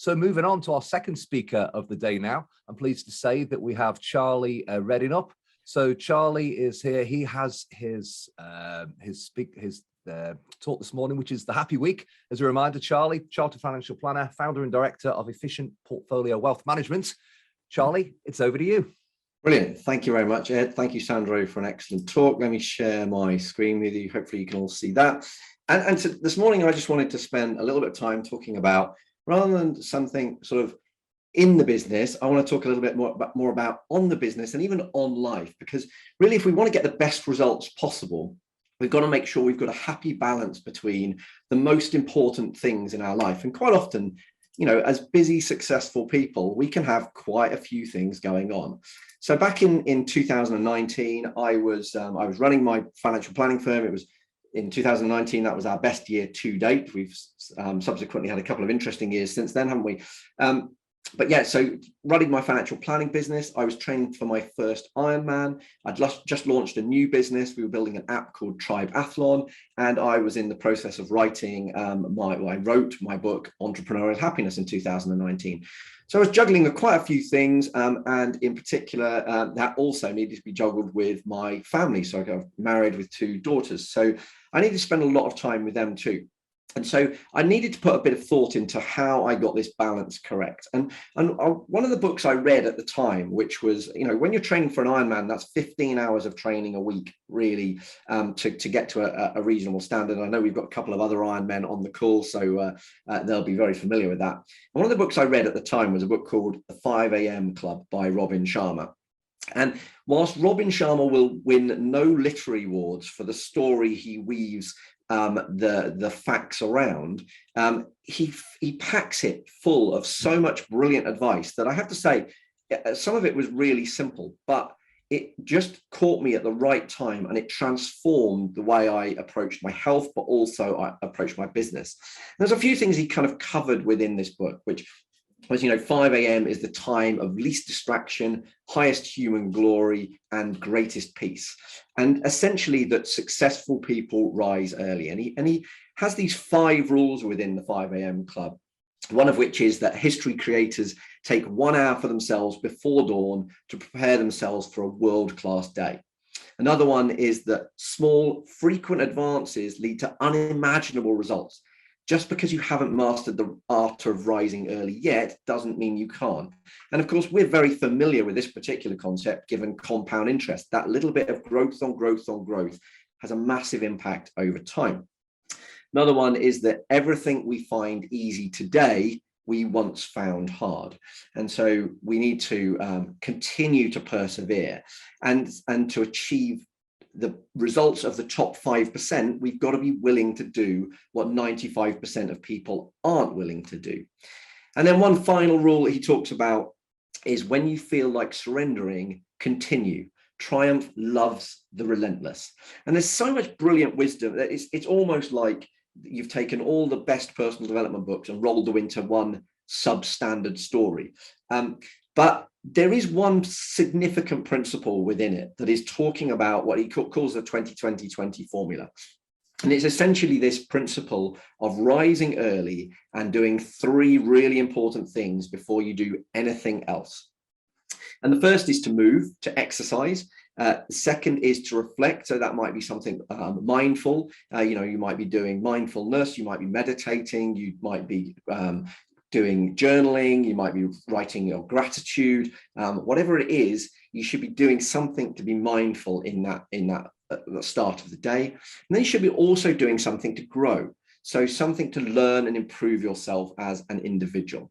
So moving on to our second speaker of the day now, I'm pleased to say that we have Charlie Redding up. So Charlie is here. He has his talk this morning, which is the Happy Week. As a reminder, Charlie, Chartered Financial Planner, founder and director of Efficient Portfolio Wealth Management. Charlie, it's over to you. Brilliant. Thank you very much, Ed. Thank you, Sandro, for an excellent talk. Let me share my screen with you. Hopefully you can all see that. And so this morning, I just wanted to spend a little bit of time talking about, rather than something sort of in the business, I want to talk a little bit more about on the business and even on life, because really, if we want to get the best results possible, we've got to make sure we've got a happy balance between the most important things in our life. And quite often, you know, as busy, successful people, we can have quite a few things going on. So back in 2019, I was running my financial planning firm. It was in 2019, that was our best year to date. We've subsequently had a couple of interesting years since then, haven't we? But yeah, so running my financial planning business, I was training for my first Ironman. I'd just launched a new business. We were building an app called Triathlon, and I was in the process of writing I wrote my book, Entrepreneurial Happiness, in 2019. So I was juggling quite a few things, and in particular, that also needed to be juggled with my family. So I got married with 2 daughters. So I needed to spend a lot of time with them too. And so I needed to put a bit of thought into how I got this balance correct. And one of the books I read at the time, which was, you know, when you're training for an Ironman, that's 15 hours of training a week, really, to get to a reasonable standard. I know we've got a couple of other Ironmen on the call, so they'll be very familiar with that. And one of the books I read at the time was a book called The 5 a.m. Club by Robin Sharma. And whilst Robin Sharma will win no literary awards for the story he weaves the facts around, he packs it full of so much brilliant advice that I have to say, some of it was really simple, but it just caught me at the right time, and it transformed the way I approached my health, but also I approached my business. And there's a few things he kind of covered within this book, which was, you know, 5 a.m. is the time of least distraction, highest human glory, and greatest peace. And essentially that successful people rise early. And he has these 5 rules within the 5 a.m. club, one of which is that history creators take 1 hour for themselves before dawn to prepare themselves for a world-class day. Another one is that small, frequent advances lead to unimaginable results. Just because you haven't mastered the art of rising early yet doesn't mean you can't. And of course, we're very familiar with this particular concept, given compound interest. That little bit of growth on growth on growth has a massive impact over time. Another one is that everything we find easy today, we once found hard. And so we need to continue to persevere and to achieve the results of the top 5%, we've got to be willing to do what 95% of people aren't willing to do. And then one final rule he talks about is when you feel like surrendering, continue. Triumph loves the relentless. And there's so much brilliant wisdom that it's almost like you've taken all the best personal development books and rolled them into one substandard story. But there is one significant principle within it that is talking about what he calls the 20-20-20 formula. And it's essentially this principle of rising early and doing 3 really important things before you do anything else. And the first is to move, to exercise. The second is to reflect. So that might be something mindful. You might be doing mindfulness, you might be meditating, you might be doing journaling, you might be writing your gratitude, whatever it is, you should be doing something to be mindful in that the start of the day. And then you should be also doing something to grow. So something to learn and improve yourself as an individual.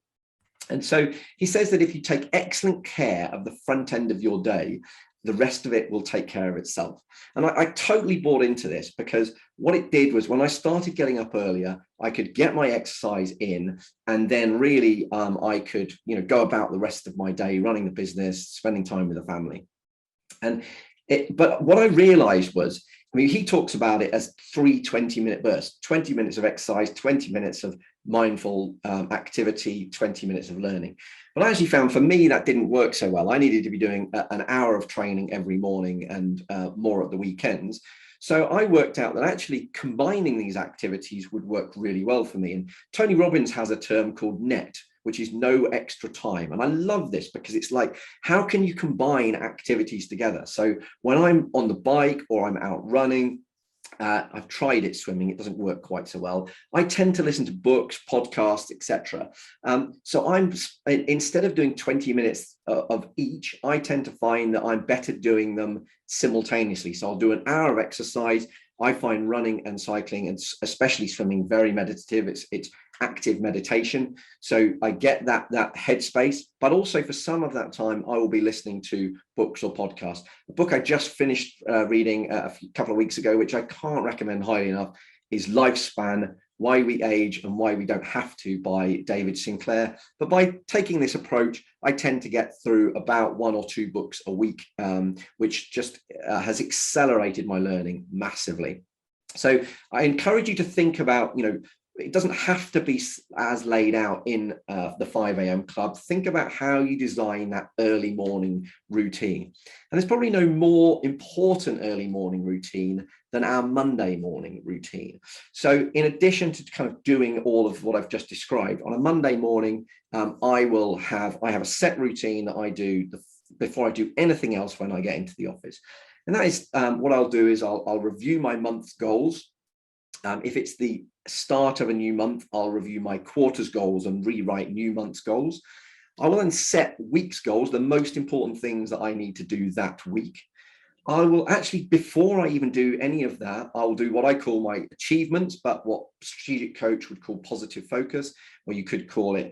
And so he says that if you take excellent care of the front end of your day, the rest of it will take care of itself. And I totally bought into this, because what it did was when I started getting up earlier, I could get my exercise in, and then really I could, go about the rest of my day running the business, spending time with the family. But what I realized was, he talks about it as 3 20-minute bursts, 20 minutes of exercise, 20 minutes of mindful activity, 20 minutes of learning. But I actually found for me that didn't work so well. I needed to be doing an hour of training every morning and more at the weekends. So I worked out that actually combining these activities would work really well for me. And Tony Robbins has a term called NET, which is no extra time. And I love this because it's like, how can you combine activities together? So when I'm on the bike or I'm out running, I've tried it swimming, it doesn't work quite so well. I tend to listen to books, podcasts, etc. So I'm, instead of doing 20 minutes of each, I tend to find that I'm better doing them simultaneously. So I'll do an hour of exercise. I find running and cycling, and especially swimming, very meditative. It's active meditation. So I get that headspace, but also for some of that time, I will be listening to books or podcasts. A book I just finished reading a couple of weeks ago, which I can't recommend highly enough, is Lifespan: Why We Age and Why We Don't Have to, by David Sinclair. But by taking this approach, I tend to get through about 1 or 2 books a week, which just has accelerated my learning massively. So I encourage you to think about, it doesn't have to be as laid out in the 5 a.m. club. Think about how you design that early morning routine. And there's probably no more important early morning routine than our Monday morning routine. So in addition to kind of doing all of what I've just described, on a Monday morning, I have a set routine that I do before I do anything else when I get into the office. And that is what I'll do is I'll review my month's goals. If it's the start of a new month, I'll review my quarter's goals and rewrite new month's goals. I will then set week's goals, the most important things that I need to do that week. I will actually, before I even do any of that, I'll do what I call my achievements, but what strategic coach would call positive focus, or you could call it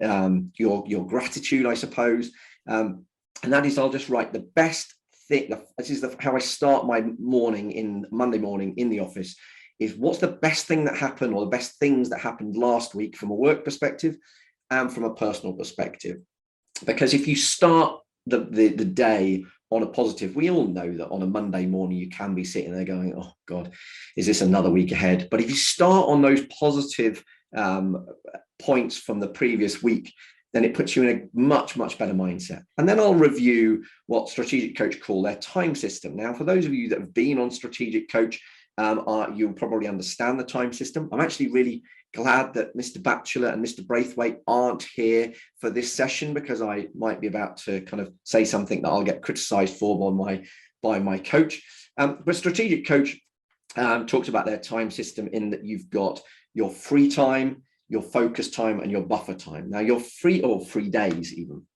your gratitude, I suppose. And that is, I'll just write the best thing. This is how I start my morning, Monday morning in the office, is what's the best thing that happened, or the best things that happened last week from a work perspective and from a personal perspective. Because if you start the day on a positive, we all know that on a Monday morning, you can be sitting there going, oh God, is this another week ahead? But if you start on those positive points from the previous week, then it puts you in a much, much better mindset. And then I'll review what Strategic Coach call their time system. Now, for those of you that have been on Strategic Coach, you'll probably understand the time system. I'm actually really glad that Mr. Batchelor and Mr. Braithwaite aren't here for this session, because I might be about to kind of say something that I'll get criticized for by my coach. But Strategic Coach talks about their time system in that you've got your free time, your focus time, and your buffer time. Now, your free days even.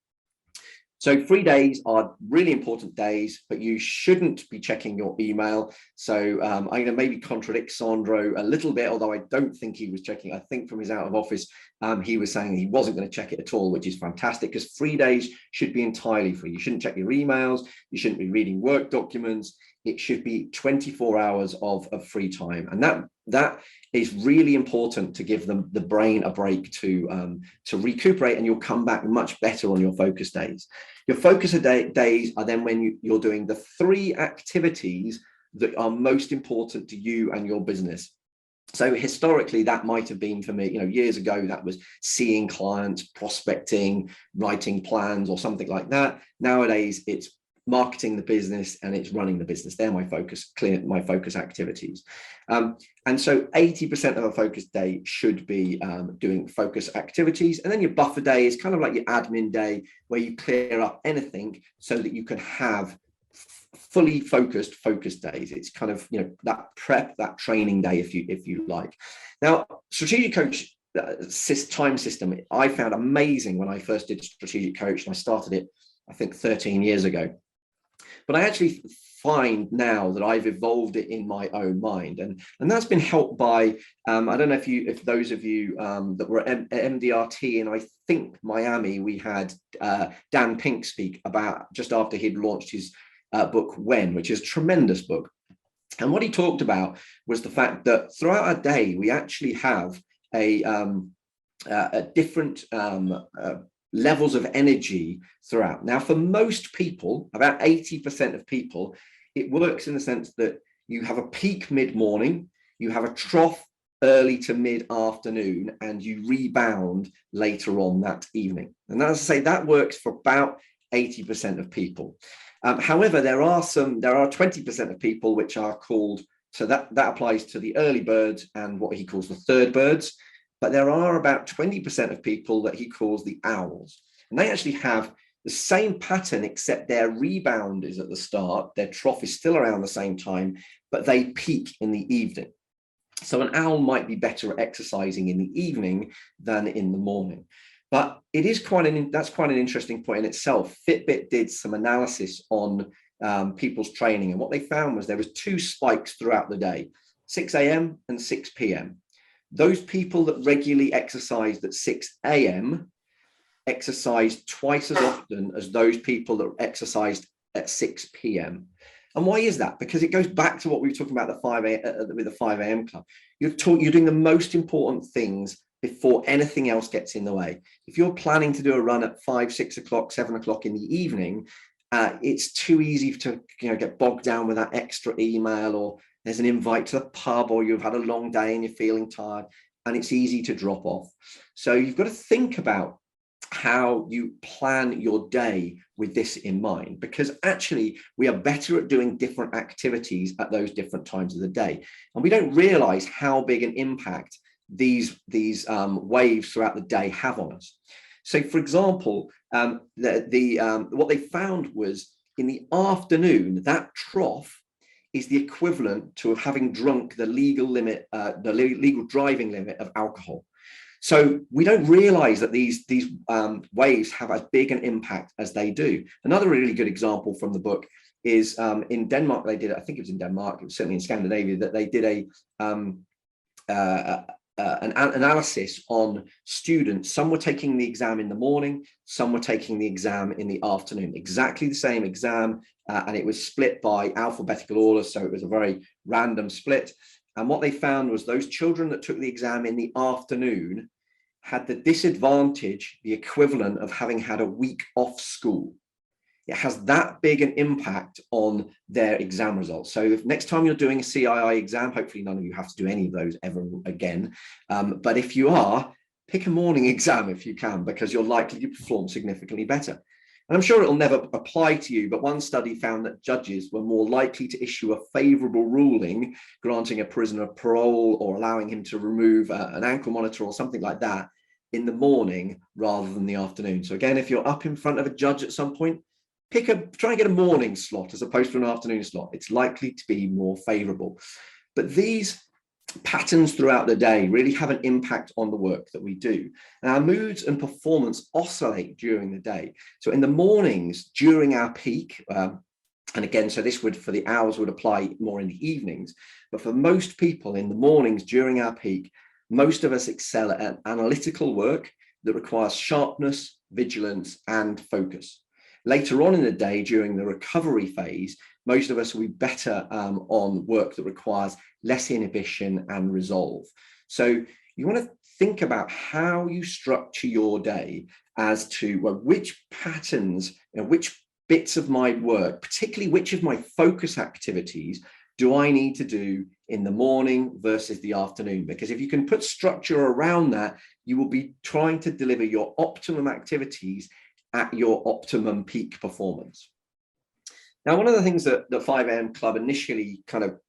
So 3 days are really important days, but you shouldn't be checking your email. So I'm going to maybe contradict Sandro a little bit, although I don't think he was checking. I think from his out of office, he was saying he wasn't going to check it at all, which is fantastic, because 3 days should be entirely free. You shouldn't check your emails. You shouldn't be reading work documents. It should be 24 hours of free time. And that is really important to give the brain a break to recuperate, and you'll come back much better on your focus days. Your focus days are then when you're doing the 3 activities that are most important to you and your business. So historically, that might have been for me, years ago, that was seeing clients, prospecting, writing plans, or something like that. Nowadays, it's marketing the business and it's running the business. They're my focus activities. And so 80% of a focus day should be doing focus activities. And then your buffer day is kind of like your admin day, where you clear up anything so that you can have fully focus days. It's kind of, that prep, that training day, if you like. Now, Strategic Coach time system, I found amazing when I first did Strategic Coach, and I started it, I think, 13 years ago. But I actually find now that I've evolved it in my own mind, and that's been helped by I don't know if those of you that were at MDRT, and I think Miami, we had Dan Pink speak about just after he'd launched his book When, which is a tremendous book. And what he talked about was the fact that throughout our day we actually have a different levels of energy throughout. Now, for most people, about 80% of people, it works in the sense that you have a peak mid-morning, you have a trough early to mid-afternoon, and you rebound later on that evening. And as I say, that works for about 80% of people. However, there are 20% of people which are called, so that applies to the early birds and what he calls the third birds. but there are about 20% of people that he calls the owls. And they actually have the same pattern, except their rebound is at the start, their trough is still around the same time, but they peak in the evening. So an owl might be better at exercising in the evening than in the morning. But it is that's quite an interesting point in itself. Fitbit did some analysis on people's training, and what they found was there was 2 spikes throughout the day, 6 a.m. and 6 p.m. Those people that regularly exercised at 6 a.m. exercised twice as often as those people that exercised at 6 p.m. And why is that? Because it goes back to what we were talking about with the 5 a.m. club. You're doing the most important things before anything else gets in the way. If you're planning to do a run at 5, 6 o'clock, 7 o'clock in the evening, it's too easy to get bogged down with that extra email, or there's an invite to the pub, or you've had a long day and you're feeling tired, and it's easy to drop off. So you've got to think about how you plan your day with this in mind, because actually we are better at doing different activities at those different times of the day, and we don't realize how big an impact these waves throughout the day have on us. So for example, what they found was in the afternoon, that trough is the equivalent to having drunk the legal limit, the legal driving limit of alcohol. So we don't realize that these waves have as big an impact as they do. Another really good example from the book is in Denmark. They did, I think it was in Denmark, it was certainly in Scandinavia, that they did an analysis on students. Some were taking the exam in the morning, some were taking the exam in the afternoon, exactly the same exam, and it was split by alphabetical order, so it was a very random split. And what they found was those children that took the exam in the afternoon had the disadvantage, the equivalent of having had a week off school. It has that big an impact on their exam results. So if next time you're doing a CII exam, hopefully none of you have to do any of those ever again. But if you are, pick a morning exam if you can, because you're likely to perform significantly better. And I'm sure it'll never apply to you, but one study found that judges were more likely to issue a favorable ruling, granting a prisoner parole or allowing him to remove an ankle monitor or something like that in the morning rather than the afternoon. So again, if you're up in front of a judge at some point, try and get a morning slot as opposed to an afternoon slot. It's likely to be more favorable. But these patterns throughout the day really have an impact on the work that we do. And our moods and performance oscillate during the day. So in the mornings, during our peak, and again, so this would, for the hours, would apply more in the evenings, but for most people in the mornings during our peak, most of us excel at analytical work that requires sharpness, vigilance, and focus. Later on in the day, during the recovery phase, most of us will be better on work that requires less inhibition and resolve. So you want to think about how you structure your day as to which patterns, which bits of my work, particularly which of my focus activities, do I need to do in the morning versus the afternoon? Because if you can put structure around that, you will be trying to deliver your optimum activities at your optimum peak performance. Now, one of the things that the 5 a.m. Club initially kind of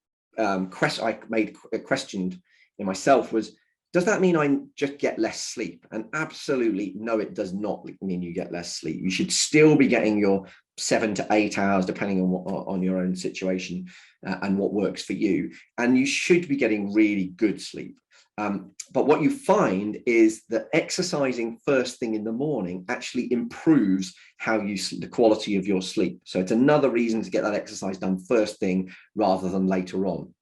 questioned in myself was, does that mean I just get less sleep? And absolutely no, it does not mean you get less sleep. You should still be getting your 7 to 8 hours, depending on your own situation and what works for you. And you should be getting really good sleep. But what you find is that exercising first thing in the morning actually improves the quality of your sleep. So it's another reason to get that exercise done first thing rather than later on.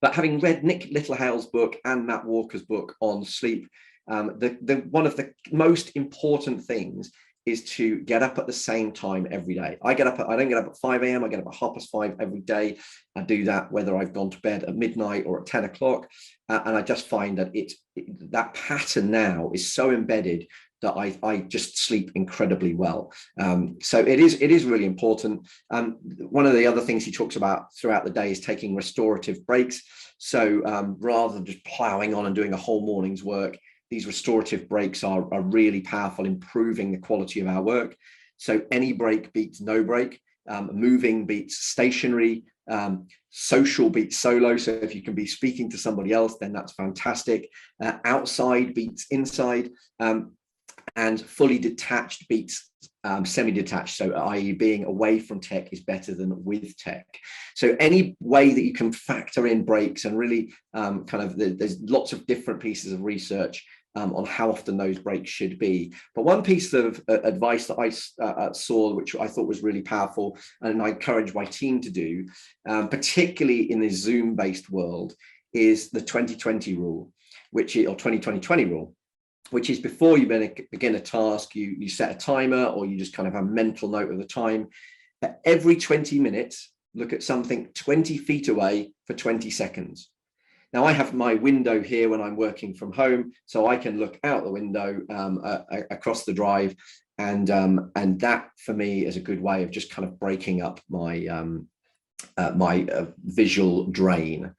But having read Nick Littlehale's book and Matt Walker's book on sleep, one of the most important things is to get up at the same time every day. I don't get up at 5 a.m. I get up at 5:30 every day. I do that whether I've gone to bed at midnight or at 10 o'clock. And I just find that that pattern now is so embedded that I just sleep incredibly well. So it is really important. One of the other things he talks about throughout the day is taking restorative breaks. So rather than just plowing on and doing a whole morning's work, these restorative breaks are really powerful, improving the quality of our work. So any break beats no break. Moving beats stationary. Social beats solo. So if you can be speaking to somebody else, then that's fantastic. Outside beats inside. And fully detached beats semi-detached, so i.e. being away from tech is better than with tech. So any way that you can factor in breaks, and really there's lots of different pieces of research on how often those breaks should be. But one piece of advice that I saw, which I thought was really powerful, and I encourage my team to do, particularly in the Zoom-based world, is the 2020 rule, or 20-20-20 rule, which is before you begin a task, you set a timer, or you just kind of have a mental note of the time. At every 20 minutes, look at something 20 feet away for 20 seconds. Now, I have my window here when I'm working from home, so I can look out the window across the drive, and that for me is a good way of just kind of breaking up my visual drain.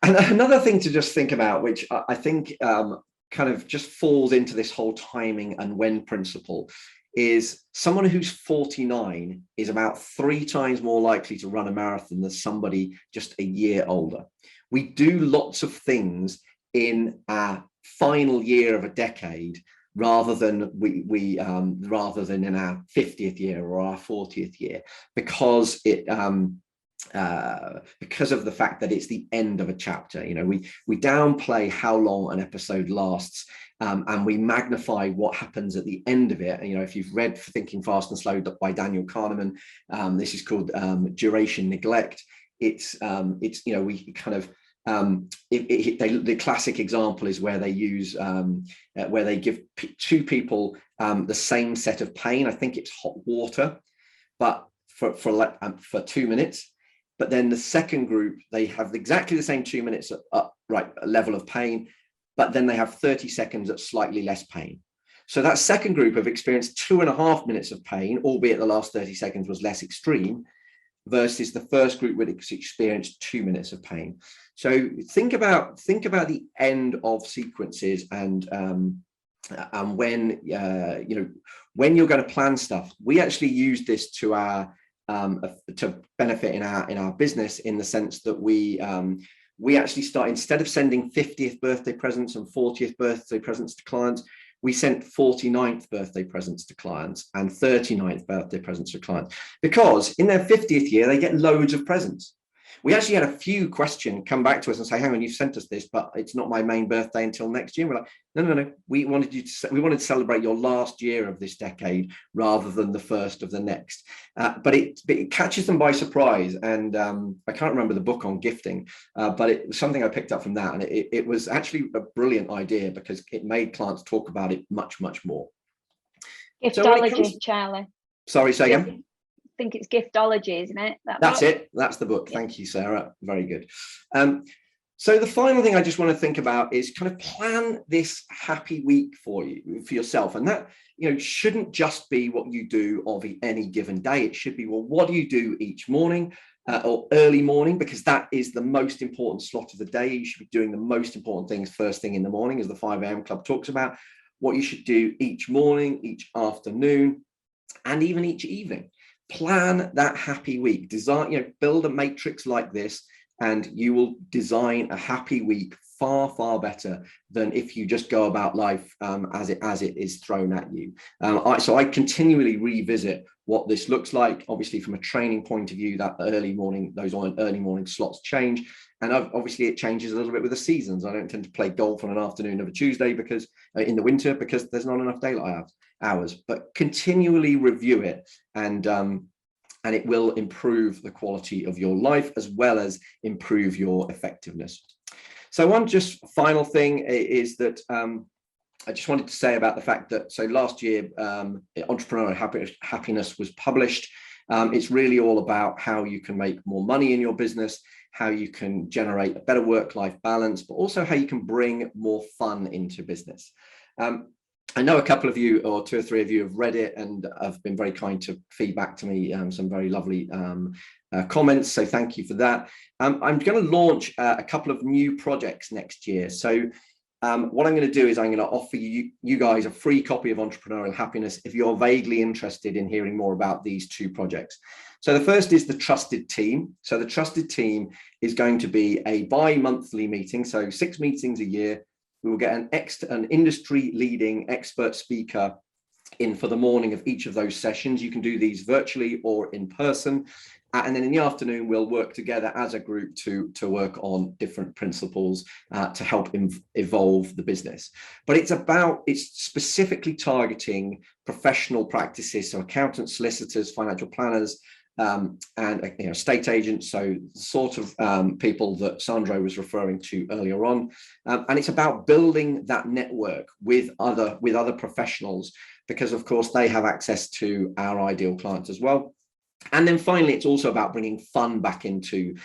And another thing to just think about, which I think kind of just falls into this whole timing and when principle, is someone who's 49 is about 3 times more likely to run a marathon than somebody just a year older. We do lots of things in our final year of a decade rather than rather than in our 50th year or our 40th year, because of the fact that it's the end of a chapter. We downplay how long an episode lasts, and we magnify what happens at the end of it. If you've read Thinking Fast and Slow by Daniel Kahneman, this is called duration neglect. The classic example is where they use where they give 2 people the same set of pain. I think it's hot water, but for 2 minutes. But then the second group, they have exactly the same 2 minutes at level of pain, but then they have 30 seconds at slightly less pain. So that second group have experienced 2.5 minutes of pain, albeit the last 30 seconds was less extreme, versus the first group would experience 2 minutes of pain. So think about the end of sequences, and when when you're going to plan stuff. We actually use this to benefit in our business, in the sense that we actually start, instead of sending 50th birthday presents and 40th birthday presents to clients, we sent 49th birthday presents to clients and 39th birthday presents to clients, because in their 50th year they get loads of presents. We actually had a few questions come back to us and say, hang on, you've sent us this, but it's not my main birthday until next year. And we're like, no. We wanted to celebrate your last year of this decade rather than the first of the next. But it catches them by surprise. And I can't remember the book on gifting, but it was something I picked up from that. And it was actually a brilliant idea, because it made clients talk about it much, much more. Giftology, Charlie. Sorry, say again. I think it's Giftology, isn't it? That's it. That's the book. Thank you, Sarah. Very good. So the final thing I just want to think about is kind of plan this happy week for yourself. And that, shouldn't just be what you do of any given day. It should be, well, what do you do each morning or early morning? Because that is the most important slot of the day. You should be doing the most important things first thing in the morning, as the 5 a.m. Club talks about. What you should do each morning, each afternoon, and even each evening. Plan that happy week. Design, build a matrix like this, and you will design a happy week far, far better than if you just go about life as it is thrown at you. So I continually revisit what this looks like. Obviously, from a training point of view, that early morning slots change. And obviously it changes a little bit with the seasons. I don't tend to play golf on an afternoon of a Tuesday because in the winter, because there's not enough daylight hours. But continually review it, and it will improve the quality of your life as well as improve your effectiveness. So one just final thing is that I just wanted to say about the fact that, so last year, Entrepreneurial Happiness was published. It's really all about how you can make more money in your business, how you can generate a better work-life balance, but also how you can bring more fun into business. I know a couple of you, or 2 or 3 of you, have read it and have been very kind to feedback to me some very lovely comments. So thank you for that. I'm going to launch a couple of new projects next year. So what I'm going to do is I'm going to offer you guys a free copy of Entrepreneurial Happiness if you're vaguely interested in hearing more about these two projects. So the first is the Trusted Team. So the Trusted Team is going to be a bi-monthly meeting, so 6 meetings a year. We will get an industry-leading expert speaker in for the morning of each of those sessions. You can do these virtually or in person. And then in the afternoon, we'll work together as a group to work on different principles to help evolve the business. But it's specifically targeting professional practices, so accountants, solicitors, financial planners, and estate agents, so the sort of people that Sandro was referring to earlier on. And it's about building that network with other professionals, because of course they have access to our ideal clients as well. And then finally, it's also about bringing fun back into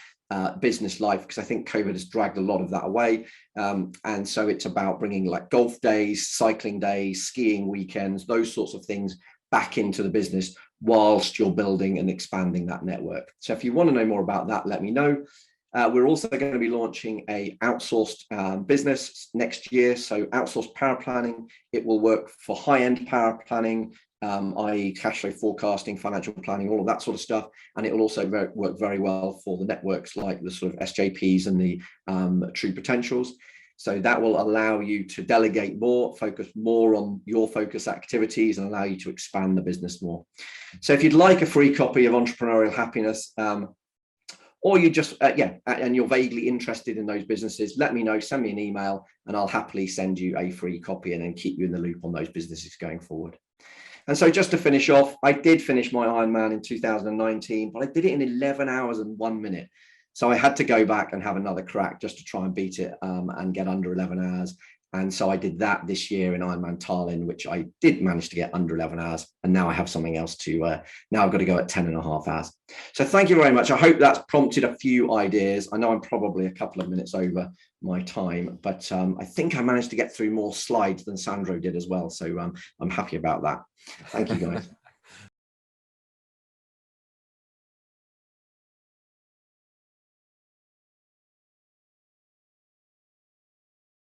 business life, because I think COVID has dragged a lot of that away. And so it's about bringing like golf days, cycling days, skiing weekends, those sorts of things back into the business whilst you're building and expanding that network. So if you want to know more about that, let me know. We're also going to be launching a outsourced business next year. So outsourced power planning. It will work for high-end power planning, i.e. cash flow forecasting, financial planning, all of that sort of stuff. And it will also work very well for the networks like the sort of SJPs and the True Potentials. So that will allow you to delegate more, focus more on your focus activities, and allow you to expand the business more. So if you'd like a free copy of Entrepreneurial Happiness, or you just, and you're vaguely interested in those businesses, let me know, send me an email, and I'll happily send you a free copy and then keep you in the loop on those businesses going forward. And so just to finish off, I did finish my Ironman in 2019, but I did it in 11 hours and 1 minute. So I had to go back and have another crack just to try and beat it and get under 11 hours. And so I did that this year in Ironman Tallinn, which I did manage to get under 11 hours. And now I have something else to, now I've got to go at 10.5 hours. So thank you very much. I hope that's prompted a few ideas. I know I'm probably a couple of minutes over my time, but I think I managed to get through more slides than Sandro did as well. So I'm happy about that. Thank you, guys.